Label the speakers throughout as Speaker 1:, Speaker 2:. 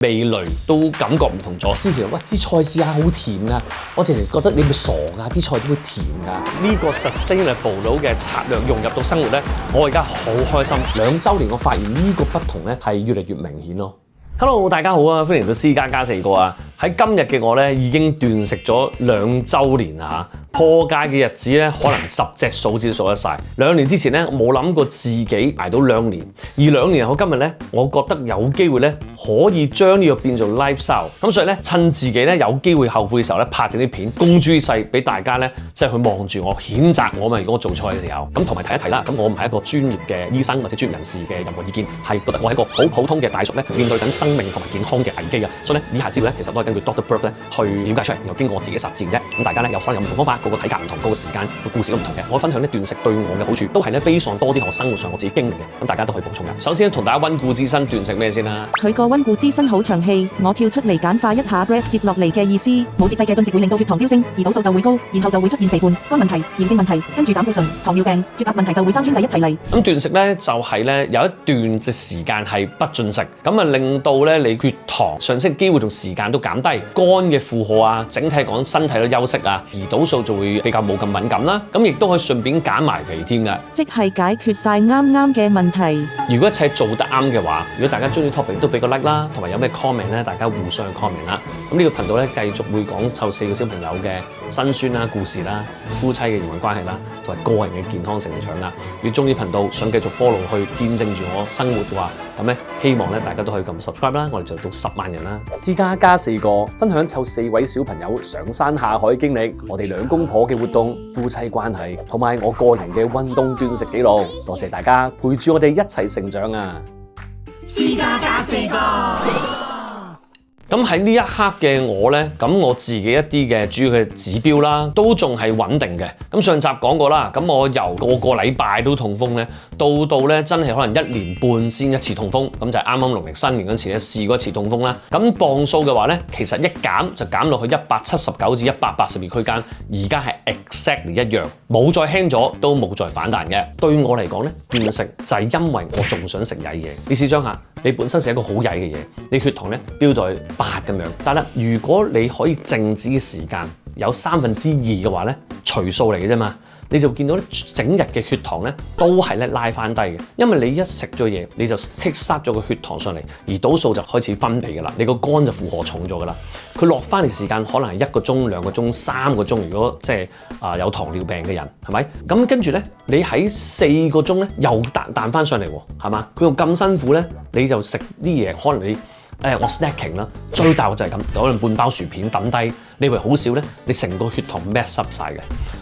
Speaker 1: 味蕾都感覺唔同咗。之前啲菜試下好甜㗎，我直情覺得你咪傻㗎，啲菜點會甜㗎？呢個 sustainable 嘅策略融入到生活咧，我而家好開心。2週年我發現呢個不同咧係越嚟越明顯咯。Hello， 大家好啊，歡迎到私家加4個啊！喺今日嘅我咧已經斷食咗2週年啦嚇。破戒嘅日子咧，可能10隻手指都數得晒。2年之前咧，我冇諗過自己捱到2年，而2年後今日咧，我覺得有機會咧可以將呢個變做 lifestyle。咁所以咧，趁自己咧有機會後悔嘅時候咧，拍定啲片公諸於世，俾大家咧即係去望住我，譴責我嘛。如果我做錯嘅時候，咁同埋提一提啦。咁我唔係一個專業嘅醫生或者專業人士嘅任何意見，係覺得我係一個好普通嘅大叔咧，面對緊生命同埋健康嘅危機啊。所以咧，以下資料咧，其實都係根據 Dr. Berg 咧去了解出嚟，然後經過我自己實踐啫。咁大家咧有可能有唔同方法，個個體格唔同，個個時間個故事都唔同嘅。我分享呢斷食對我嘅好處，都係咧非常多啲我生活上我自己經歷嘅。咁大家都可以補充嘅。首先同大家溫故知新，斷食咩先啦？
Speaker 2: 佢個溫故知新好長氣，我跳出嚟簡化一下 breath 接落嚟嘅意思。冇節制嘅進食會令到血糖飆升，胰島素就會高，然後就會出現肥胖、肝問題、炎症問題，跟住膽固醇、糖尿病、血壓問題就會3兄弟一齊嚟。
Speaker 1: 咁斷食咧就係咧有一段嘅時間係不進食，咁啊令到咧你血糖上升機會同時間都減低，肝嘅負荷啊，整體講身體都休息啊，胰島素就會比較冇咁敏感啦。咁亦都可以順便減埋肥添㗎，
Speaker 2: 即係解決晒啱啱嘅問題。
Speaker 1: 如果一切做得啱嘅話，如果大家中意 topic 都俾個 like 啦，同埋有咩 comment 咧，大家互相 comment 啦。咁呢個頻道咧繼續會講湊4個小朋友嘅辛酸啦、故事啦、夫妻嘅營運關係啦，同埋個人嘅健康成長啦。如果中意頻道想繼續 follow 去見證住我生活嘅話，咁咧希望咧大家都可以撳 subscribe 啦，我哋就到10萬人啦。私家加4個分享湊4位小朋友上山下海經歷，我哋2公婆嘅活動、夫妻關係，同埋我個人嘅運動斷食記錄。多謝大家陪住我哋一齊成長啊！
Speaker 3: 私家加4個。
Speaker 1: 咁喺呢一刻嘅我呢，咁我自己一啲嘅主要嘅指標啦，都仲係穩定嘅。咁上集講過啦，咁我由個禮拜都痛風呢，到呢真係可能1年半先一次痛風，咁就係啱啱農曆新年嗰時咧試過一次痛風啦。咁磅數嘅話呢，其實一減就減落去179至182區間，而家係 exactly 一樣，冇再輕咗，都冇再反彈嘅。對我嚟講呢，斷食就係因為我仲想食曳嘢。你試想下，你本身係一個好曳嘅嘢，你血糖呢飆到去8咁樣，但係如果你可以靜止嘅時間有2/3嘅話咧，除數嚟嘅啫嘛，你就見到咧整日嘅血糖咧都係咧拉翻低嘅，因為你一食咗嘢，你就 take 咗個血糖上嚟，胰島素就開始分泌噶啦，你個肝就負荷重咗噶啦，佢落翻嚟時間可能係1個鐘、2個鐘、3個鐘，如果即係有糖尿病嘅人係咪？咁跟住咧，你喺4個鐘咧又彈翻上嚟喎，係嘛？佢又咁辛苦咧，你就食啲嘢，可能你。我 snacking 啦，最大嘅就係咁，可能半包薯片抌低，你以為好少咧，你成個血糖 mess up 晒嘅。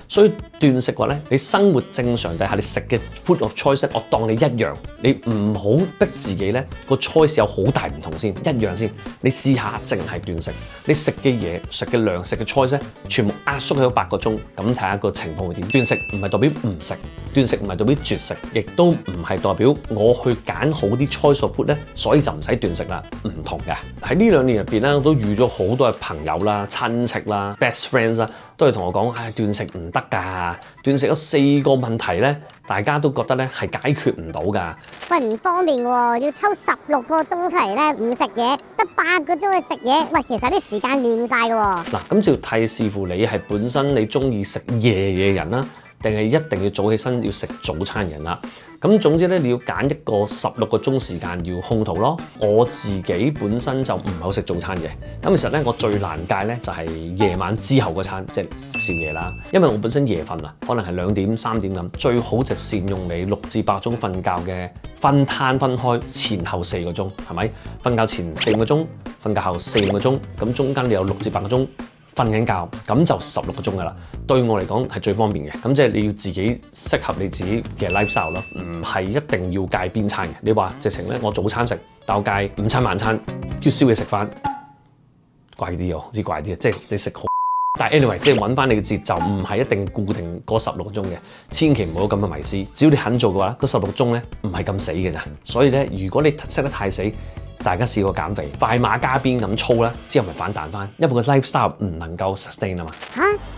Speaker 1: 所以斷食嘅話咧，你生活正常底下，你食嘅 food of choice， 我當你一樣，你唔好逼自己咧個 choice 有好大唔同先，一樣先。你試下淨係斷食，你食嘅嘢、食嘅量、食嘅 choice 咧，全部壓縮喺8個鐘，咁睇下個情況會點。斷食唔係代表唔食，斷食唔係代表絕食，亦都唔係代表我去揀好啲 choice of food 咧，所以就唔使斷食啦。唔同嘅喺呢2年入邊咧，我都遇咗好多嘅朋友啦、親戚啦、best friends 啦，都係同我講，斷食唔得㗎，斷食有4個問題咧，大家都覺得咧係解決唔到㗎。
Speaker 4: 喂，唔方便喎，要抽16個鐘出嚟咧，唔食嘢，得8個鐘去食嘢。喂，其實啲時間亂晒㗎喎。嗱，
Speaker 1: 咁就要睇視乎你係本身你中意食夜嘢人啦，定係一定要早起身要食早餐人啦。咁總之咧，你要揀一個16個鐘時間要空肚咯。我自己本身就唔係好食早餐嘅。咁其實咧，我最難戒咧就係夜晚之後嗰餐，即係宵夜啦。因為我本身夜瞓啊，可能係2點3點咁，最好就善用你6至8鐘瞓覺嘅分攤分開，前後4個鐘，係咪？瞓覺前4個鐘，瞓覺後4個鐘，咁中間你有6至8個鐘瞓緊覺，咁就16個鐘噶啦。對我嚟講係最方便嘅。咁即係你要自己適合你自己嘅 lifestyle 咯，唔係一定要戒邊餐嘅。你話直情咧，我早餐食，但我戒午餐晚餐，叫宵夜食飯，怪啲喎，知怪啲啊！即係你食好，但係 anyway， 即係揾翻你嘅節奏，唔係一定固定嗰16個鐘嘅，千祈唔好咁嘅迷思。只要你肯做嘅話，嗰16個鐘咧唔係咁死嘅咋。所以咧，如果你 set 得太死，大家試過減肥，快馬加鞭咁操啦，之後咪反彈翻，因為個 lifestyle 唔能夠 sustain 啊嘛。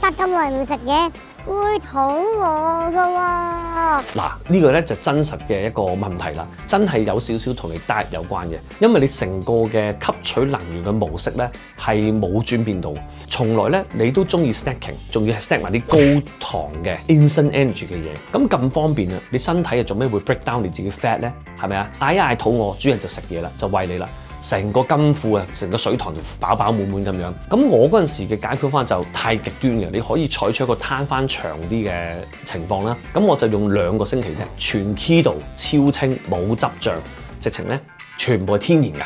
Speaker 4: 隔咁耐唔食嘢，會肚餓噶喎。
Speaker 1: 嗱，呢個咧就真實嘅一個問題啦，真係有少少同你 diet 有關嘅，因為你成個嘅吸取能源嘅模式咧係冇轉變到，從來咧你都中意 snacking， 仲要係 snack 埋啲高糖嘅 instant energy 嘅嘢，咁方便啊！你身體又做咩會 break down 你自己 fat 咧？係咪啊？嗌一嗌肚餓，主人就食嘢啦，就餵你啦。成個金庫啊，成個水塘就飽飽滿滿咁樣。咁我嗰陣時嘅解決方法就太極端嘅，你可以採取一個攤翻長啲嘅情況啦。咁我就用2個星期啫，全 keto 超清冇汁醬，直情咧全部係天然㗎。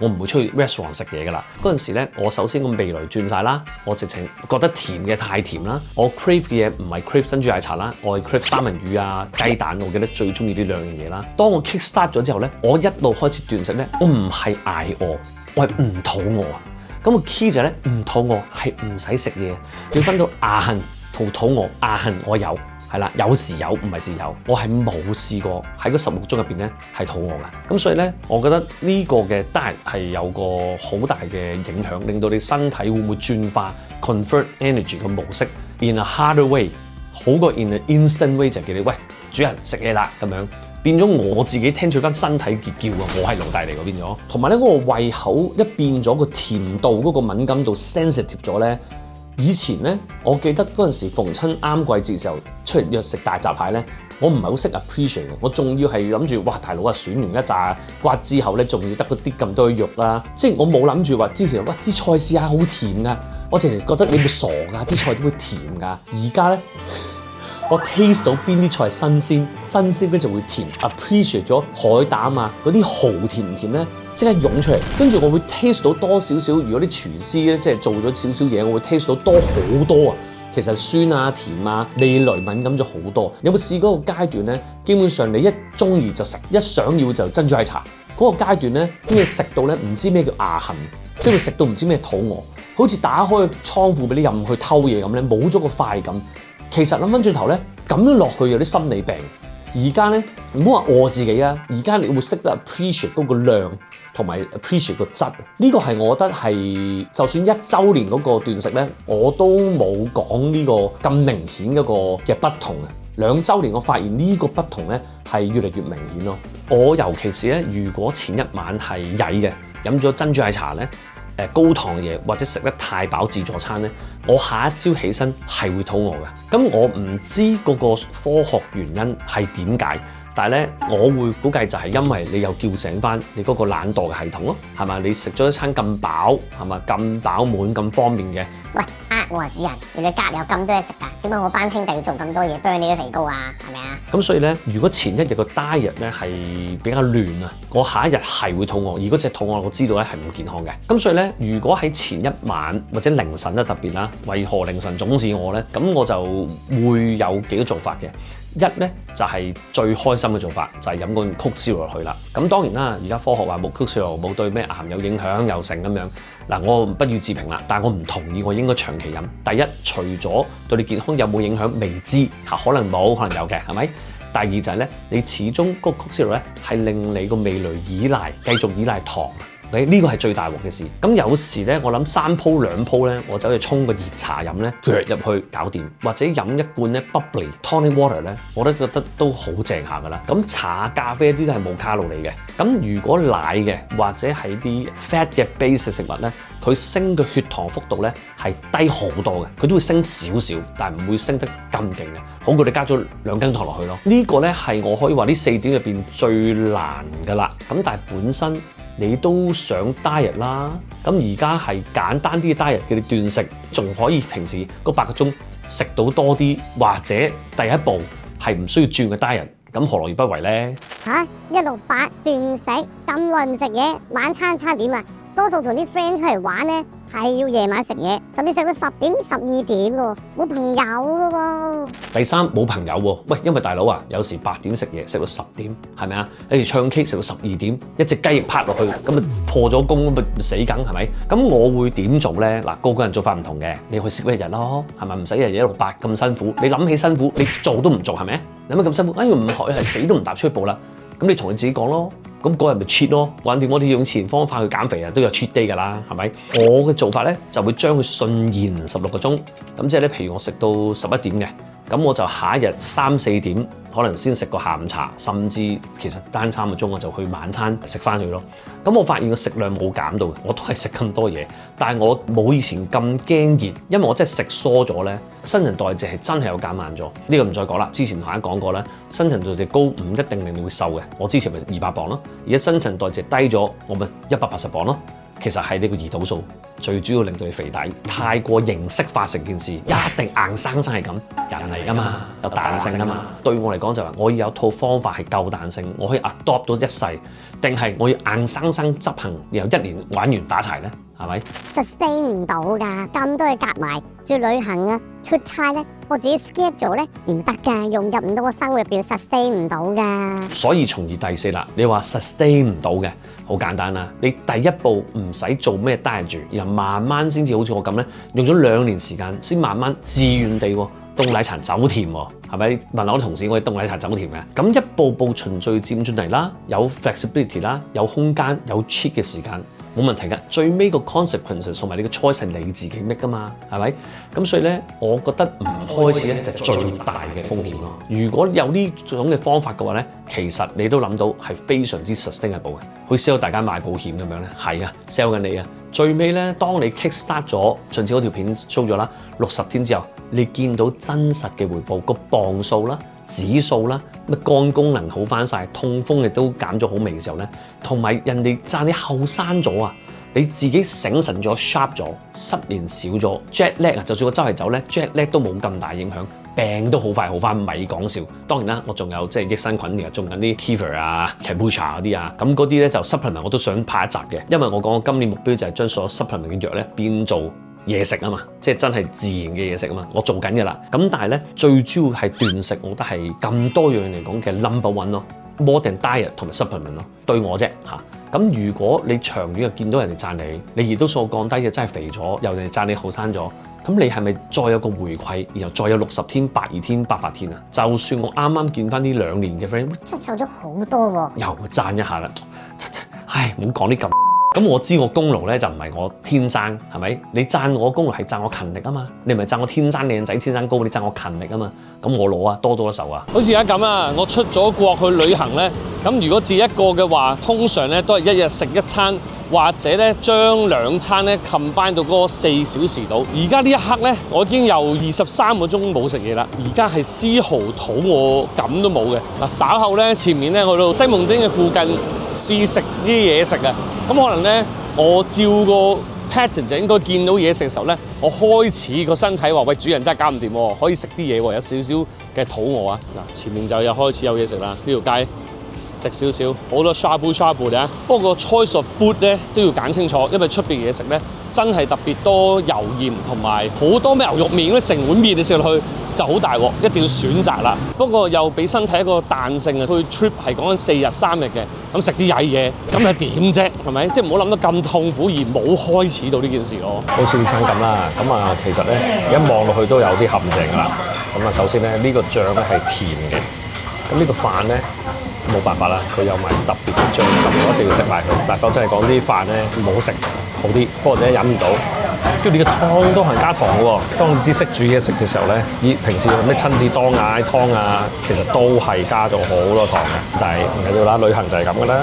Speaker 1: 我唔會出去 restaurant 食嘢㗎啦。嗰陣時咧，我首先個味蕾轉晒啦，我直情覺得甜嘅太甜啦。我 crave 嘅嘢唔係 crave 珍珠奶茶啦，我係 crave 三文魚啊、雞蛋。我記得最中意呢2樣嘢啦。當我 kick start 咗之後咧，我一路開始斷食咧，我唔係捱餓，我係唔肚餓啊。咁個 key 就係咧，唔肚餓係唔使食嘢，要分到硬同肚餓。硬我有。係啦，有時有，唔係時有。我係冇試過喺嗰16個鐘入邊咧係肚餓㗎。咁所以咧，我覺得呢個嘅 diet 係有個好大嘅影響，令到你身體會唔會轉化 convert energy 嘅模式 in a harder way， 好過 in an instant way 就叫你喂主人食嘢啦咁樣。變咗我自己聽取翻身體嘅叫啊，我係奴隸嚟㗎變咗。同埋咧，嗰個胃口一變咗個甜度嗰個敏感度 sensitive 咗咧。以前咧，我記得嗰陣時逢親啱季節時候出嚟約食大閘蟹咧，我唔係好識 appreciate 嘅，我仲要係諗住哇大佬啊，選完一紮骨之後咧，仲要得嗰啲咁多肉啦，即係我冇諗住話之前哇啲菜試下好甜㗎，我淨係覺得你咪傻㗎，啲菜點會甜㗎？而家咧。我 taste 到邊啲菜係新鮮咧就會甜 ，appreciate 咗海膽啊嗰啲蠔甜唔甜咧，即刻湧出嚟。跟住我會 taste 到多少少，如果啲廚師咧即係做咗少少嘢，我會 taste 到多好多啊。其實酸啊甜啊味蕾敏感咗好多。有冇試嗰個階段咧？基本上你一中意就食，一想要就珍珠奶茶嗰個階段咧，跟住食到咧唔知咩叫牙痕，即係會食到唔知咩肚餓，好似打開倉庫俾你入去偷嘢咁咧，冇咗個快感。其實諗翻轉頭咧，咁樣落去有啲心理病。而家咧唔好話餓自己啊，而家你會識得 appreciate 嗰個量同埋 appreciate 個質。呢個係我覺得係，就算1週年嗰個斷食咧，我都冇講呢個咁明顯嗰個嘅不同啊。2週年我發現呢個不同咧係越嚟越明顯咯。我尤其是咧，如果前一晚係曳嘅，飲咗珍珠奶茶咧。高糖嘢或者食得太飽自助餐咧，我下一朝起身係會肚餓嘅。咁我唔知嗰個科學原因係點解，但係咧我會估計就係因為你又叫醒翻你嗰個懶惰嘅系統咯，係嘛？你食咗一餐咁飽，係嘛？咁飽滿咁方便嘅。
Speaker 4: 喂，我話主人，原來隔離有咁多嘢食㗎，點解我班兄弟要做咁多嘢 burn 你啲肥膏啊？係咪啊？
Speaker 1: 咁所以咧，如果前一日個 diet 咧係比較亂啊，我下一日係會肚餓，而嗰隻肚餓我知道咧係唔健康嘅。咁所以咧，如果喺前一晚或者凌晨咧特別啦，為何凌晨總是我咧？咁我就會有幾個做法嘅。一咧就係最開心嘅做法，就係飲罐 Coke Zero 落去啦。咁當然啦，而家科學話冇 Coke Zero 冇對咩癌有影響又成咁樣。嗱，我不予置評啦，但係我唔同意我應該長期飲。第一，除咗對你健康有冇影響未知嚇，可能冇，可能有嘅，係咪？第二就係咧，你始終嗰個 Coke Zero 咧係令你個味蕾依賴，繼續依賴糖。呢個係最大鑊嘅事。咁有時咧，我諗3鋪2鋪咧，我走去沖個熱茶飲咧，腳入去搞掂，或者飲一罐咧 bubbly tonic water 咧，我都覺得都好正下噶啦。咁茶、咖啡呢啲都係冇卡路里嘅。咁如果奶嘅或者係啲 fat 嘅 base 嘅食物咧，佢升嘅血糖幅度咧係低好多嘅，佢都會升少少，但係唔會升得咁勁嘅，好過你加咗2羹糖落去咯。呢個咧係我可以話呢4點入邊最難噶啦。咁但係本身你都想 diet 啦，咁而家係簡單啲嘅 diet 叫你斷食，仲可以平時嗰8個鐘食到多啲，或者第一步係唔需要轉嘅 diet， 咁何樂而不為呢？
Speaker 4: 嚇，168斷食咁耐唔食嘢，晚餐差點啊！多數同啲 friend 出嚟玩咧，係要夜晚食嘢，甚至食到10點、12點喎，冇朋友㗎喎。
Speaker 1: 第三，冇朋友喎，喂，因為大佬啊，有時8點食嘢食到10點，係咪啊？你哋唱 K 食到12點，一隻雞翼拍落去，咁咪破咗功，咁咪死梗係咪？咁我會點做咧？嗱，個個人做法唔同嘅，你去少一日咯，係咪？唔使日日168咁辛苦，你諗起辛苦，你做都唔做係咪？有乜咁辛苦？哎呀唔學係死都唔踏出一步啦。咁你同你自己講咯，咁嗰日咪 cheat 咯，橫掂我哋用前方法去減肥啊，都有 cheat day 㗎啦，係咪？我嘅做法咧就會將佢順延16個鐘，咁即係咧，譬如我食到11點嘅，咁我就下一日3、4點可能先食個下午茶，甚至其實單餐個鐘我就去晚餐食翻佢咯。咁我發現個食量冇減到，我都係食咁多嘢，但係我冇以前咁驚熱，因為我真係食疏咗咧，新陳代謝係真係有減慢咗。呢個唔再講啦，之前同大家講過啦，新陳代謝高唔一定令你會瘦嘅。我之前咪200磅咯，而家新陳代謝低咗，我咪180磅咯。其實係呢個胰島素最主要令到你肥底，太過形式化成件事，一定硬生生係咁，人嚟㗎嘛，有彈性㗎嘛。對我嚟講就係我要有套方法係夠彈性，我可以 adopt 到一世，定係我要硬生生執行，然後1年玩完打柴呢？係咪
Speaker 4: sustain 唔到㗎？咁多嘢夾埋，仲要旅行啊、出差咧，我自己 schedule 咧唔得㗎，融入唔到個生活入邊 sustain 唔到㗎。
Speaker 1: 所以從而第4啦，你話 sustain 唔到嘅，好簡單啦。你第一步唔使做咩 diet 住，然後慢慢先至好似我咁咧，用咗2年時間先慢慢自願地凍奶茶走甜喎，係咪？問我啲同事，我哋凍奶茶走甜嘅，咁一步步循序漸進嚟啦，有 flexibility 啦，有空間，有 cheat 嘅時間。冇問題㗎，最尾個 consequences 同埋你個 choice 係你自己 make 㗎嘛，係咪？咁所以咧，我覺得唔開始咧就係最大嘅風險咯。如果有呢種嘅方法嘅話咧，其實你都諗到係非常之 sustainable 嘅，好似 sell 大家買保險咁樣咧，係啊 sell 緊你啊。最尾咧，當你 kick start 咗上次嗰條片 show 咗啦，60天之後，你見到真實嘅回報，個磅數啦、指數啦、乜肝功能好翻晒，痛風亦都減咗好微嘅時候咧，同埋人哋讚你後生咗啊，你自己醒神咗、sharp 咗、失眠少咗、jet lag 啊，就算我周圍走咧 jet lag 都冇咁大影響，病都好快好翻，咪講笑。當然啦，我仲有即係益生菌嘅，種緊啲 kefir 啊、kombucha 嗰啲啊，咁嗰啲咧就 supplement 我都想拍一集嘅，因為我講我今年目標就係將所有 supplement 嘅藥咧變做嘢食啊嘛，即係真係自然嘅嘢食啊嘛，我做緊嘅啦。咁但係咧，最主要係斷食，我覺得係咁多樣嚟講嘅 number one 咯，more than diet 同埋 supplement 咯，對我啫嚇。咁如果你長遠又見到人哋讚你，你胰島素降低嘅真係肥咗，又人哋讚你後生咗，咁你係咪再有個回饋，然後再有60天、82天、88天啊？就算我啱啱見翻呢2年嘅 friend，
Speaker 4: 真係瘦咗好多喎，
Speaker 1: 又讚一下啦。唉，唔好講啲咁。咁我知我功勞咧就唔係我天生，係咪？你讚我功勞係讚我勤力啊嘛，你唔係讚我天生靚仔、天生高，你讚我勤力啊嘛。咁我攞啊，多多手啊。
Speaker 5: 好似而家咁啊，我出咗國去旅行咧，咁如果自己一個嘅話，通常咧都係一日食1餐，或者咧將2餐咧 combine 到嗰4小時度。而家呢一刻咧，我已經有23個鐘冇食嘢啦，而家係絲毫肚餓感都冇嘅。嗱，稍後咧前面咧去到西蒙丁嘅附近試食啲嘢食啊，咁可能咧我照個 pattern 就應該見到嘢食嘅時候咧，我開始個身體話：喂，主人真係搞唔掂喎，可以食啲嘢喎，有少少嘅肚餓啊！嗱，前面就又開始有嘢食啦，呢條街直少少，好多 shabu 嘅。不過個 choice of food 咧都要揀清楚，因為出邊嘢食咧真係特別多油鹽同埋好多咩牛肉麵嗰啲成碗麵你食落去就好大鑊，一定要選擇啦。不過又俾身體一個彈性啊，去 trip 係講緊4日3日嘅，咁食啲曳嘢咁係點啫？係咪？即係唔好諗得咁痛苦而冇開始到呢件事咯。
Speaker 1: 好似呢餐咁啦，咁啊其實咧一望落去都有啲陷阱㗎啦。咁啊首先咧呢個醬咧係甜嘅，咁呢個飯咧冇辦法啦，佢有埋特別嘅醬，咁我一定要食埋佢。但係否則嚟講啲飯咧唔好食好啲，不過你飲唔到。跟住你個湯都係加糖嘅喎。當你知識煮嘢食嘅時候咧，平時咩親子當啊湯啊，其實都係加咗好多糖嘅。但係唔緊要啦，旅行就係咁㗎啦。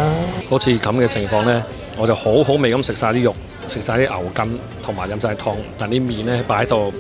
Speaker 5: 好似咁嘅情況咧，我就好好味咁食晒啲肉，食晒啲牛筋，同埋飲晒湯。但啲麵咧擺喺度，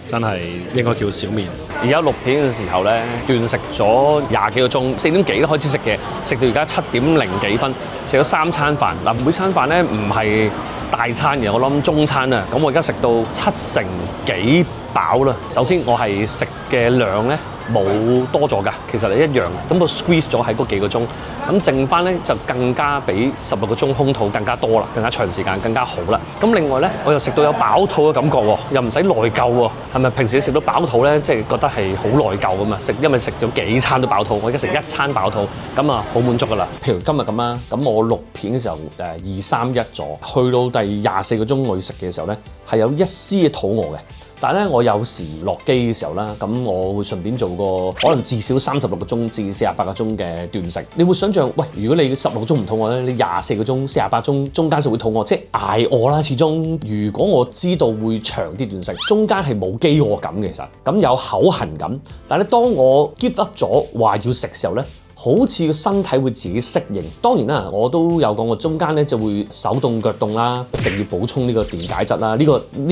Speaker 5: 真係應該叫小麵。
Speaker 1: 而家錄片嘅時候咧，斷食咗20幾個鐘，4點幾都開始食嘅，食到而家7點0幾分，食咗3餐飯。嗱，每餐飯咧唔係大餐嘅，我諗中餐啊。咁我而家食到7成幾飽啦。首先我係食嘅量咧冇多咗㗎，其實係一樣。咁我 squeeze 咗喺嗰幾個鐘，咁剩翻咧就更加比16個鐘空肚更加多啦，更加長時間更加好啦。咁另外咧，我又食到有飽肚嘅感覺喎，又唔使內疚喎。係咪平時你食到飽肚咧，即係覺得係好內疚㗎嘛？因為食咗幾餐都飽肚，我而家食1餐飽肚，咁啊好滿足㗎啦。譬如今日咁啦，咁我錄片嘅時候2、3、1咗，去到第24個鐘我要食嘅時候咧，係有一絲嘅肚餓嘅。但係咧，我有時落機嘅時候啦，咁我會順便做個可能至少36個鐘至48個鐘嘅斷食。你會想象，喂，如果你16個鐘唔肚餓咧，你24個鐘、48鐘中間就會肚餓，即係捱餓啦。始終如果我知道會長啲斷食，中間係冇飢餓感嘅，其實咁有口痕感。但係當我 give up 咗話要食嘅時候咧，好似個身體會自己適應。當然啦，我都有講過中間咧就會手凍腳凍啦，一定要補充呢個電解質啦。呢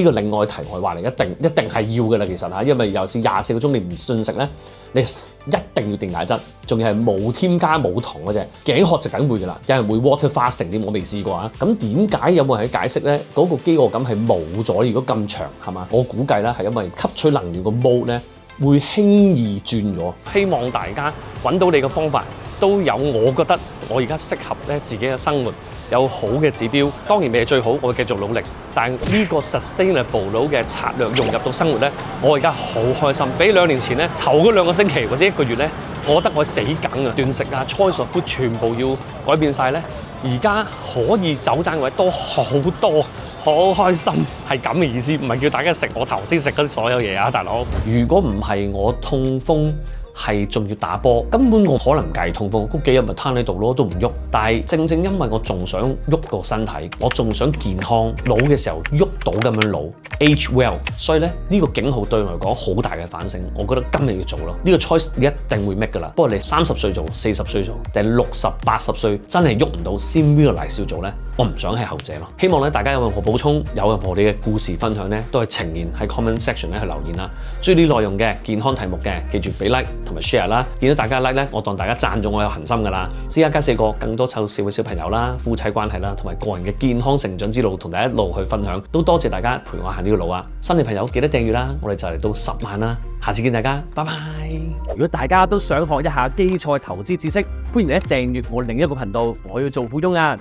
Speaker 1: 個另外題外話嚟，一定係要嘅啦。其實嚇，因為尤其是24個鐘你唔進食咧，你一定要電解質，仲要係冇添加冇糖嗰隻。頸渴就梗會㗎啦，有人會 water fasting 啲，我未試過啊。咁點解有冇人去解釋咧？嗰個飢餓感係冇咗。如果咁長係嘛？我估計咧係因為吸取能源個 mode 咧會輕易轉咗。
Speaker 5: 希望大家揾到你嘅方法，都有我覺得我而家適合咧自己嘅生活，有好嘅指標。當然未係最好，我會繼續努力。但係呢個 sustainable 嘅策略融入到生活咧，我而家好開心。比2年前咧頭嗰2個星期或者1個月咧，我覺得我死梗啊，斷食啊、choice of food 全部要改變晒咧。而家可以走盞位多好多，好開心，係咁嘅意思，唔係叫大家食我頭先食嗰啲所有嘢啊，大佬。
Speaker 1: 如果唔係我痛風係仲要打波，根本我可能計痛風嗰幾日咪攤喺度咯，都唔喐。但係正正因為我仲想喐個身體，我仲想健康，老嘅時候喐到咁樣老 ，age well， 所以咧呢個警號對我嚟講好大嘅反省。我覺得今日要做咯，呢個 choice 你一定會 make 噶啦。不過你30歲做、40歲做，定係60、80歲真係喐唔到先 realize 要做咧，我唔想係後者咯。希望咧大家有任何補充，有任何你嘅故事分享咧，都係呈現喺 comment section 咧去留言啦。中意呢內容嘅健康題目嘅，記住俾 like 同埋 share 啦。見到大家 like 咧，我當大家讚咗我有恒心噶啦。私家加4個更多湊笑嘅小朋友啦、夫妻關係啦，同埋個人嘅健康成長之路，同大家一路去分享。都多謝大家陪我行呢個路啊！新嘅朋友記得訂閱啦，我哋就嚟到10萬啦。下次見大家，拜拜。
Speaker 3: 如果大家都想學一下基礎投資知識，歡迎你訂閱我另一個頻道，我要做富翁啊！